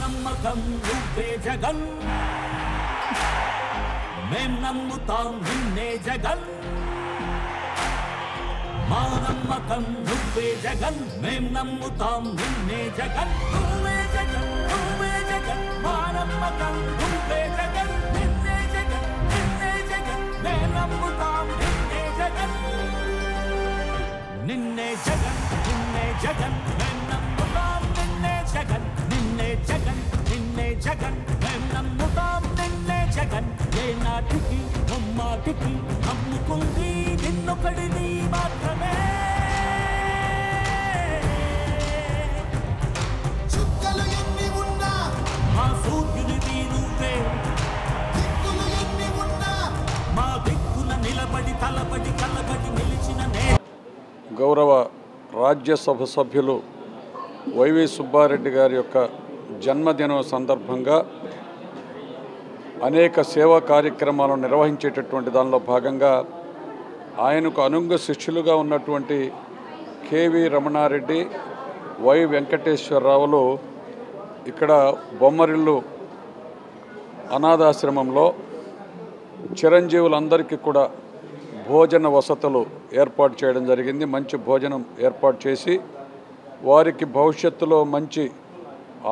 నమ్మకం నువ్వే జగన్ మేం నమ్ముతాం నిన్నే జగన్ మా నమ్మకం నువ్వే జగన్ మేం నమ్ముతాం నిన్నే జగన్ నువ్వే జగన్ మా నమ్మకం నువ్వే జగన్ నిన్నే జగన్ మేం నమ్ముతాం నిన్నే జగన్ నిన్నే జగన్ మేం నమ్ముతాం నిన్నే జగన్ నిన్నే జగన్ మేం నమ్ముతాం నిన్నే జగన్ ఏ నాటికి నమ్మాటికి నమ్ముకుంది నిన్నొకడిని మాత్రమే చుక్కలు ఎన్ని ఉన్నా మా సూర్యునిది నువ్వే దిక్కులు ఎన్ని ఉన్నా మా దిక్కున నిలబడి తలబడి కలబడి నిలిచిన గౌరవ రాజ్యసభ సభ్యులు వైవి సుబ్బారెడ్డి గారి యొక్క జన్మదినం సందర్భంగా అనేక సేవా కార్యక్రమాలను నిర్వహించేటటువంటి దానిలో భాగంగా ఆయనకు అనుంగ శిష్యులుగా ఉన్నటువంటి కేవి రమణారెడ్డి వై వెంకటేశ్వరరావులు ఇక్కడ బొమ్మరిల్లు అనాథాశ్రమంలో చిరంజీవులందరికీ కూడా భోజన వసతులు ఏర్పాటు చేయడం జరిగింది. మంచి భోజనం ఏర్పాటు చేసి వారికి భవిష్యత్తులో మంచి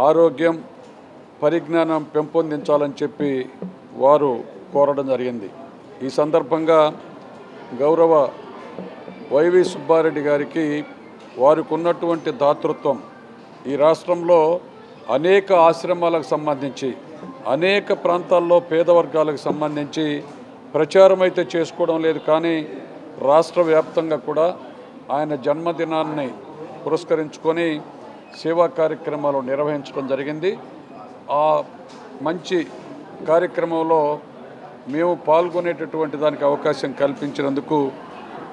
ఆరోగ్యం పరిజ్ఞానం పెంపొందించాలని చెప్పి వారు కోరడం జరిగింది. ఈ సందర్భంగా గౌరవ వైవి సుబ్బారెడ్డి గారికి వారికి ఉన్నటువంటి దాతృత్వం ఈ రాష్ట్రంలో అనేక ఆశ్రమాలకు సంబంధించి అనేక ప్రాంతాల్లో పేద వర్గాలకు సంబంధించి ప్రచారం అయితే చేసుకోవడం లేదు, కానీ రాష్ట్ర వ్యాప్తంగా కూడా ఆయన జన్మదినాన్ని పురస్కరించుకొని సేవా కార్యక్రమాలు నిర్వహించడం జరిగింది. ఆ మంచి కార్యక్రమంలో మేము పాల్గొనేటటువంటి దానికి అవకాశం కల్పించినందుకు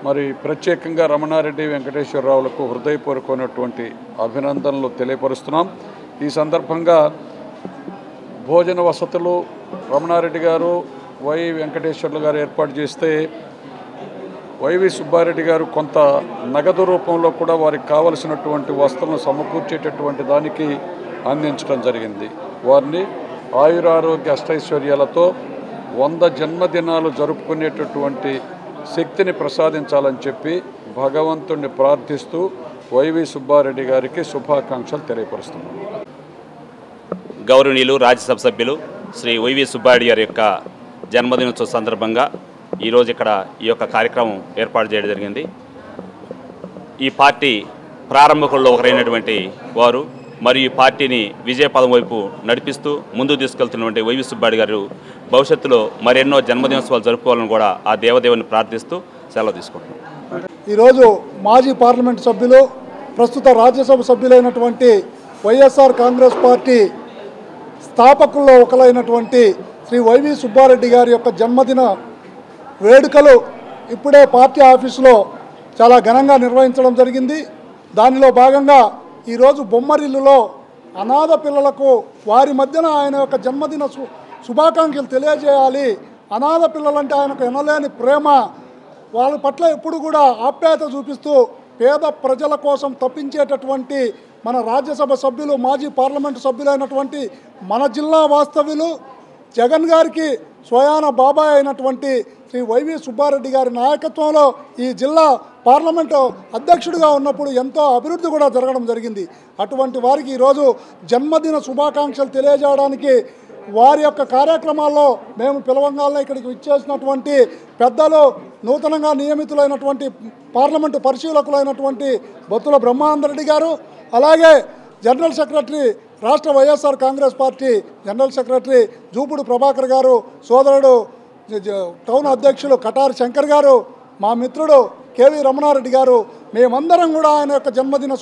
మరి ప్రత్యేకంగా రమణారెడ్డి వెంకటేశ్వరరావులకు హృదయపూర్వకమైనటువంటి అభినందనలు తెలియపరుస్తున్నాం. ఈ సందర్భంగా భోజన వసతులు రమణారెడ్డి గారు వై వెంకటేశ్వర్లు గారు ఏర్పాటు చేస్తే వైవి సుబ్బారెడ్డి గారు కొంత నగదు రూపంలో కూడా వారికి కావలసినటువంటి వస్తువులను సమకూర్చేటటువంటి దానికి అందించడం జరిగింది. వారిని ఆయురారోగ్య అష్టైశ్వర్యాలతో 100 జన్మదినాలు జరుపుకునేటటువంటి శక్తిని ప్రసాదించాలని చెప్పి భగవంతుడిని ప్రార్థిస్తూ వైవి సుబ్బారెడ్డి గారికి శుభాకాంక్షలు తెలియపరుస్తున్నాం. గౌరవనీయులు రాజ్యసభ సభ్యులు శ్రీ వైవి సుబ్బారెడ్డి గారి యొక్క జన్మదినోత్సవ సందర్భంగా ఈరోజు ఇక్కడ ఈ యొక్క కార్యక్రమం ఏర్పాటు చేయడం జరిగింది. ఈ పార్టీ ప్రారంభకుల్లో ఒకరైనటువంటి వారు మరియు ఈ పార్టీని విజయపదం వైపు నడిపిస్తూ ముందుకు తీసుకెళ్తున్నటువంటి వైవి సుబ్బారెడ్డి గారు భవిష్యత్తులో మరెన్నో జన్మదినోత్సవాలు జరుపుకోవాలని కూడా ఆ దేవదేవుని ప్రార్థిస్తూ సెలవు తీసుకుంటున్నాం. ఈరోజు మాజీ పార్లమెంటు సభ్యులు ప్రస్తుత రాజ్యసభ సభ్యులైనటువంటి వైఎస్ఆర్ కాంగ్రెస్ పార్టీ స్థాపకుల్లో ఒకరైనటువంటి శ్రీ వైవి సుబ్బారెడ్డి గారి యొక్క జన్మదిన వేడుకలు ఇప్పుడే పార్టీ ఆఫీసులో చాలా ఘనంగా నిర్వహించడం జరిగింది. దానిలో భాగంగా ఈరోజు బొమ్మరిల్లులో అనాథ పిల్లలకు వారి మధ్యన ఆయన యొక్క జన్మదిన శుభాకాంక్షలు తెలియజేయాలి. అనాథ పిల్లలంటే ఆయనకు ఎనలేని ప్రేమ, వాళ్ళ పట్ల ఎప్పుడు కూడా ఆప్యాయత చూపిస్తూ పేద ప్రజల కోసం తప్పించేటటువంటి మన రాజ్యసభ సభ్యులు మాజీ పార్లమెంటు సభ్యులైనటువంటి మన జిల్లా వాస్తవ్యులు జగన్ గారికి స్వయాన బాబాయ్ అయినటువంటి శ్రీ వైవి సుబ్బారెడ్డి గారి నాయకత్వంలో ఈ జిల్లా పార్లమెంటు అధ్యక్షుడిగా ఉన్నప్పుడు ఎంతో అభివృద్ధి కూడా జరగడం జరిగింది. అటువంటి వారికి ఈరోజు జన్మదిన శుభాకాంక్షలు తెలియజేయడానికి వారి యొక్క కార్యక్రమాల్లో మేము పిలవంగానే ఇక్కడికి విచ్చేసినటువంటి పెద్దలు, నూతనంగా నియమితులైనటువంటి పార్లమెంటు పరిశీలకులైనటువంటి బొత్తుల బ్రహ్మానందరెడ్డి గారు, అలాగే జనరల్ సెక్రటరీ రాష్ట్ర YSR Congress party general secretary Jupudi Prabhakar గారు, సోదరుడు టౌన్ అధ్యక్షులు కటారి శంకర్ గారు, మా మిత్రుడు కేవి రమణారెడ్డి గారు, మేమందరం కూడా ఆయన యొక్క జన్మదిన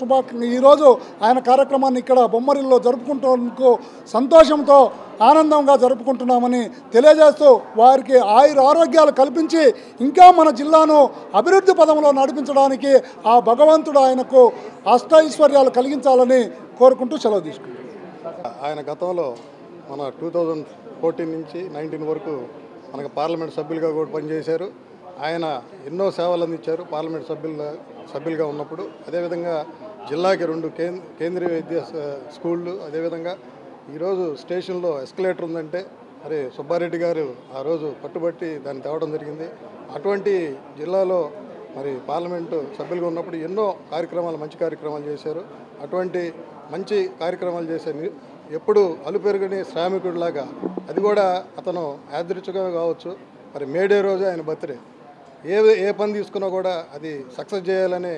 ఈరోజు ఆయన కార్యక్రమాన్ని ఇక్కడ బొమ్మరిల్లో జరుపుకుంటూ సంతోషంతో ఆనందంగా జరుపుకుంటున్నామని తెలియజేస్తూ వారికి ఆరోగ్యాలు కల్పించి ఇంకా మన జిల్లాను అభివృద్ధి పదంలో నడిపించడానికి ఆ భగవంతుడు ఆయనకు అష్టైశ్వర్యాలు కలిగించాలని కోరుకుంటూ సెలవు తీసుకుంటాం. ఆయన గతంలో మన 2014 నుంచి 19 వరకు మనకు పార్లమెంట్ సభ్యులుగా కూడా పనిచేశారు. ఆయన ఎన్నో సేవలు అందించారు పార్లమెంట్ సభ్యులుగా ఉన్నప్పుడు. అదేవిధంగా జిల్లాకి 2 కేంద్రీయ విద్యా స్కూళ్ళు, అదేవిధంగా ఈరోజు స్టేషన్లో ఎస్కలేటర్ ఉందంటే మరి సుబ్బారెడ్డి గారు ఆ రోజు పట్టుబట్టి దాన్ని తేవడం జరిగింది. అటువంటి జిల్లాలో మరి పార్లమెంటు సభ్యులుగా ఉన్నప్పుడు ఎన్నో కార్యక్రమాలు, మంచి కార్యక్రమాలు చేశారు. అటువంటి మంచి కార్యక్రమాలు చేశారు. ఎప్పుడు అలుపెరుగని శ్రామికుడిలాగా, అది కూడా అతను యాదృచ్ఛికంగా కావచ్చు, మరి మేడే రోజు ఆయన బర్త్డే, ఏ పని తీసుకున్నా కూడా అది సక్సెస్ చేయాలనే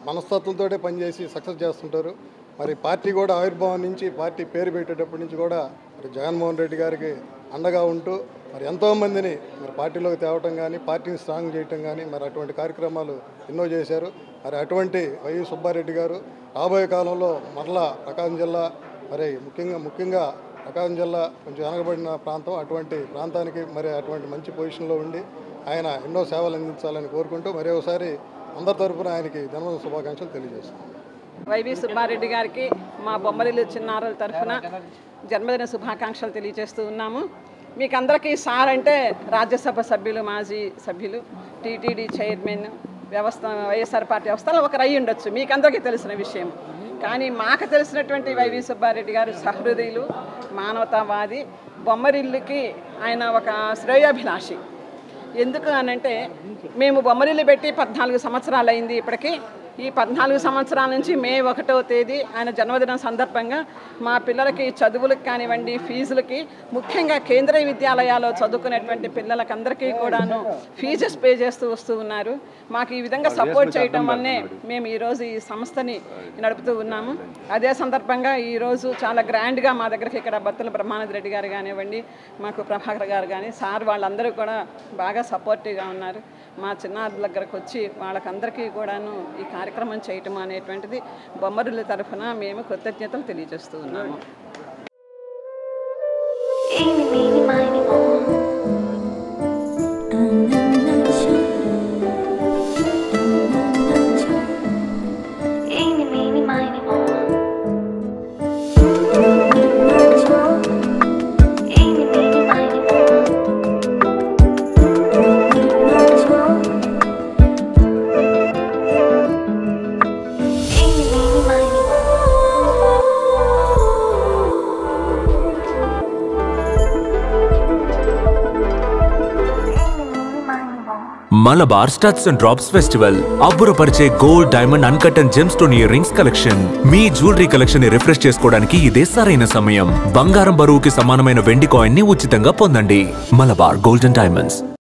మనస్తత్వంతో పనిచేసి సక్సెస్ చేస్తుంటారు. మరి పార్టీ కూడా ఆవిర్భావం నుంచి, పార్టీ పేరు పెట్టేటప్పటి నుంచి కూడా మరి జగన్మోహన్ రెడ్డి గారికి అండగా ఉంటూ మరి ఎంతోమందిని మరి పార్టీలోకి తేవటం కానీ, పార్టీని స్ట్రాంగ్ చేయటం కానీ, మరి అటువంటి కార్యక్రమాలు ఎన్నో చేశారు. మరి అటువంటి వైవి సుబ్బారెడ్డి గారు రాబోయే కాలంలో మరలా ప్రకాశం జిల్లా, మరి ముఖ్యంగా ప్రకాశం జిల్లా కొంచెం వెనకబడిన ప్రాంతం, అటువంటి ప్రాంతానికి మరి అటువంటి మంచి పొజిషన్లో ఉండి ఆయన ఎన్నో సేవలు అందించాలని కోరుకుంటూ మరి ఒకసారి అందరి తరఫున ఆయనకి జన్మదిన శుభాకాంక్షలు తెలియజేస్తున్నాం. వైవి సుబ్బారెడ్డి గారికి మా బొమ్మరిల్లు చిన్నారుల తరఫున జన్మదిన శుభాకాంక్షలు తెలియజేస్తూ ఉన్నాము. మీకు అందరికీ సార్ అంటే రాజ్యసభ సభ్యులు, మాజీ సభ్యులు, టీటీడీ చైర్మన్, వైఎస్ఆర్ పార్టీ వ్యవస్థలో ఒకరు అయి ఉండొచ్చు, మీకు అందరికీ తెలిసిన విషయం. కానీ మాకు తెలిసినటువంటి వైవి సుబ్బారెడ్డి గారు సహృదయులు, మానవతావాది, బొమ్మరిల్లుకి ఆయన ఒక శ్రేయోభిలాషి. ఎందుకు అనంటే మేము బొమ్మరిల్లు పెట్టి 14 సంవత్సరాలు అయింది. ఇప్పటికీ ఈ 14 సంవత్సరాల నుంచి మే 1వ తేదీ ఆయన జన్మదినం సందర్భంగా మా పిల్లలకి చదువులకు కానివ్వండి, ఫీజులకి, ముఖ్యంగా కేంద్రీయ విద్యాలయాల్లో చదువుకునేటువంటి పిల్లలకి అందరికీ కూడాను ఫీజెస్ పే చేస్తూ వస్తూ ఉన్నారు. మాకు ఈ విధంగా సపోర్ట్ చేయడం వల్లనే మేము ఈరోజు ఈ సంస్థని నడుపుతూ ఉన్నాము. అదే సందర్భంగా ఈరోజు చాలా గ్రాండ్గా మా దగ్గరికి ఇక్కడ బత్తుల బ్రహ్మానంద రెడ్డి గారు కానివ్వండి, మాకు ప్రభాకర్ గారు కానీ, సార్ వాళ్ళందరూ కూడా బాగా సపోర్టివ్గా ఉన్నారు. మా చిన్నారుల దగ్గరకు వచ్చి వాళ్ళకందరికీ కూడాను ఈ కార్యక్రమం చేయటం అనేటువంటిది బొమ్మరుల తరఫున మేము కృతజ్ఞతలు తెలియజేస్తూ ఉన్నాము. Malabar studs and drops festival అబ్బురపరిచే gold, diamond, uncut and gem stone ear rings collection. మీ జ్యువెలరీ కలెక్షన్ ని రిఫ్రెష్ చేసుకోవడానికి ఇదే సరైన సమయం. బంగారం బరువుకి సమానమైన వెండి కాయిన్ ని ఉచితంగా పొందండి. Malabar gold and diamonds.